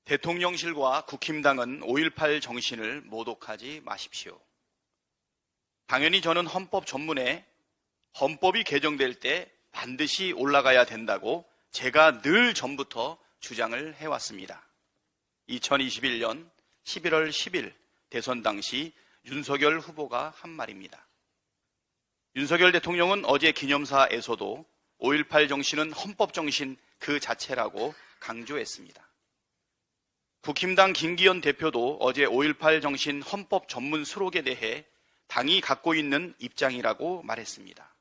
대통령실과 국힘당은 5.18 정신을 모독하지 마십시오. 당연히 저는 헌법 전문에 헌법이 개정될 때 반드시 올라가야 된다고 제가 늘 전부터 주장을 해왔습니다. 2021년 11월 10일 대선 당시 윤석열 후보가 한 말입니다. 윤석열 대통령은 어제 기념사에서도 5.18 정신은 헌법 정신 그 자체라고 강조했습니다. 국힘당 김기현 대표도 어제 5.18 정신 헌법 전문 수록에 대해 당이 갖고 있는 입장이라고 말했습니다.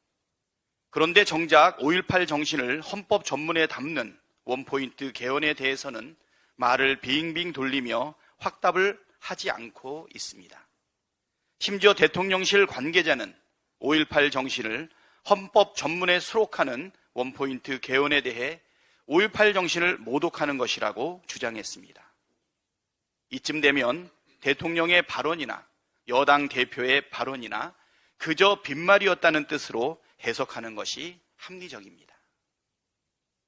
그런데 정작 5.18 정신을 헌법 전문에 담는 원포인트 개헌에 대해서는 말을 빙빙 돌리며 확답을 하지 않고 있습니다. 심지어 대통령실 관계자는 5.18 정신을 헌법 전문에 수록하는 원포인트 개헌에 대해 5.18 정신을 모독하는 것이라고 주장했습니다. 이쯤 되면 대통령의 발언이나 여당 대표의 발언이나 그저 빈말이었다는 뜻으로 해석하는 것이 합리적입니다.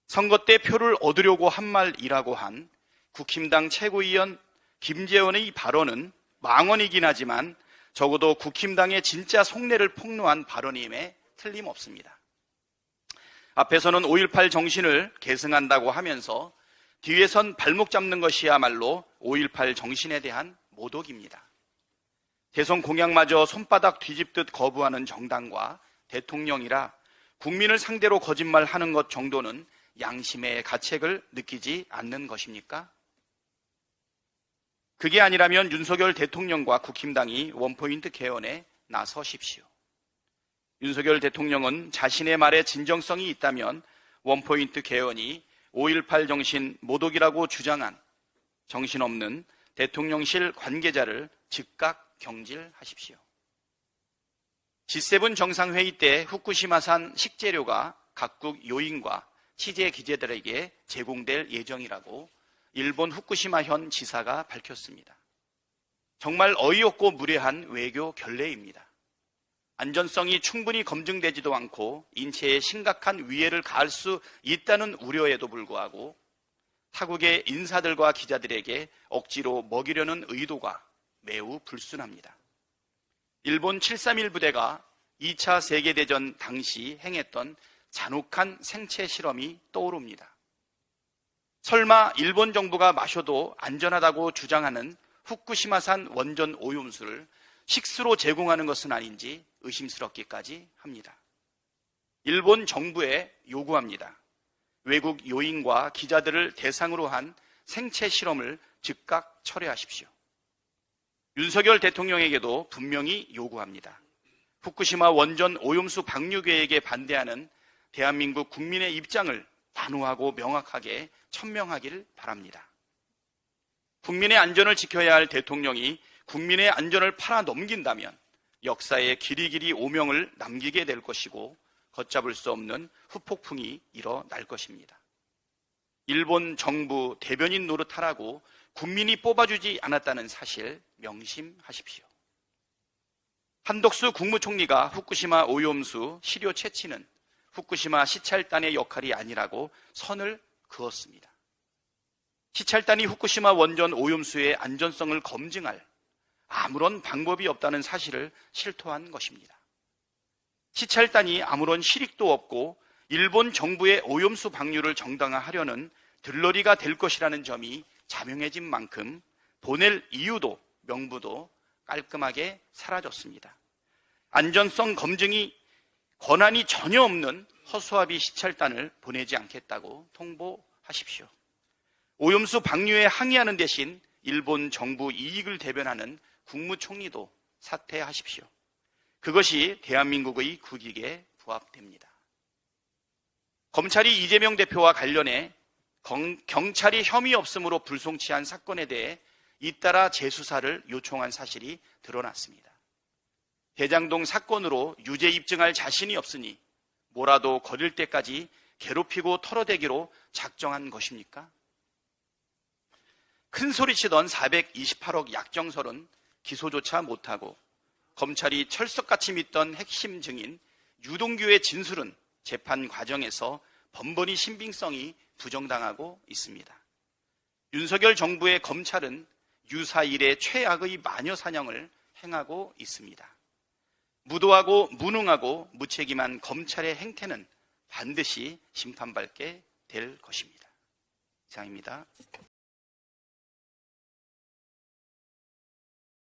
선거 때 표를 얻으려고 한 말이라고 한 국힘당 최고위원 김재원의 발언은 망언이긴 하지만 적어도 국힘당의 진짜 속내를 폭로한 발언임에 틀림없습니다. 앞에서는 5.18 정신을 계승한다고 하면서 뒤에선 발목 잡는 것이야말로 5.18 정신에 대한 모독입니다. 대선 공약마저 손바닥 뒤집듯 거부하는 정당과 대통령이라 국민을 상대로 거짓말하는 것 정도는 양심의 가책을 느끼지 않는 것입니까? 그게 아니라면 윤석열 대통령과 국힘당이 원포인트 개헌에 나서십시오. 윤석열 대통령은 자신의 말에 진정성이 있다면 원포인트 개헌이 5.18 정신 모독이라고 주장한 정신없는 대통령실 관계자를 즉각 경질하십시오. G7 정상회의 때 후쿠시마산 식재료가 각국 요인과 취재 기자들에게 제공될 예정이라고 일본 후쿠시마현 지사가 밝혔습니다. 정말 어이없고 무례한 외교 결례입니다. 안전성이 충분히 검증되지도 않고 인체에 심각한 위해를 가할 수 있다는 우려에도 불구하고 타국의 인사들과 기자들에게 억지로 먹이려는 의도가 매우 불순합니다. 일본 731 부대가 2차 세계대전 당시 행했던 잔혹한 생체 실험이 떠오릅니다. 설마 일본 정부가 마셔도 안전하다고 주장하는 후쿠시마산 원전 오염수를 식수로 제공하는 것은 아닌지 의심스럽기까지 합니다. 일본 정부에 요구합니다. 외국 요인과 기자들을 대상으로 한 생체 실험을 즉각 철회하십시오. 윤석열 대통령에게도 분명히 요구합니다. 후쿠시마 원전 오염수 방류 계획에 반대하는 대한민국 국민의 입장을 단호하고 명확하게 천명하길 바랍니다. 국민의 안전을 지켜야 할 대통령이 국민의 안전을 팔아넘긴다면 역사에 길이길이 오명을 남기게 될 것이고 걷잡을 수 없는 후폭풍이 일어날 것입니다. 일본 정부 대변인 노릇하라고 국민이 뽑아주지 않았다는 사실 명심하십시오. 한덕수 국무총리가 후쿠시마 오염수 시료 채취는 후쿠시마 시찰단의 역할이 아니라고 선을 그었습니다. 시찰단이 후쿠시마 원전 오염수의 안전성을 검증할 아무런 방법이 없다는 사실을 실토한 것입니다. 시찰단이 아무런 실익도 없고 일본 정부의 오염수 방류를 정당화하려는 들러리가 될 것이라는 점이 자명해진 만큼 보낼 이유도 명분도 깔끔하게 사라졌습니다. 안전성 검증이 권한이 전혀 없는 허수아비 시찰단을 보내지 않겠다고 통보하십시오. 오염수 방류에 항의하는 대신 일본 정부 이익을 대변하는 국무총리도 사퇴하십시오. 그것이 대한민국의 국익에 부합됩니다. 검찰이 이재명 대표와 관련해 경찰이 혐의 없음으로 불송치한 사건에 대해 잇따라 재수사를 요청한 사실이 드러났습니다. 대장동 사건으로 유죄 입증할 자신이 없으니 뭐라도 거릴 때까지 괴롭히고 털어대기로 작정한 것입니까? 큰 소리치던 428억 약정설은 기소조차 못하고 검찰이 철석같이 믿던 핵심 증인 유동규의 진술은 재판 과정에서 번번이 신빙성이 부정당하고 있습니다. 윤석열 정부의 검찰은 유사 이래 최악의 마녀 사냥을 행하고 있습니다. 무도하고 무능하고 무책임한 검찰의 행태는 반드시 심판받게 될 것입니다. 이상입니다.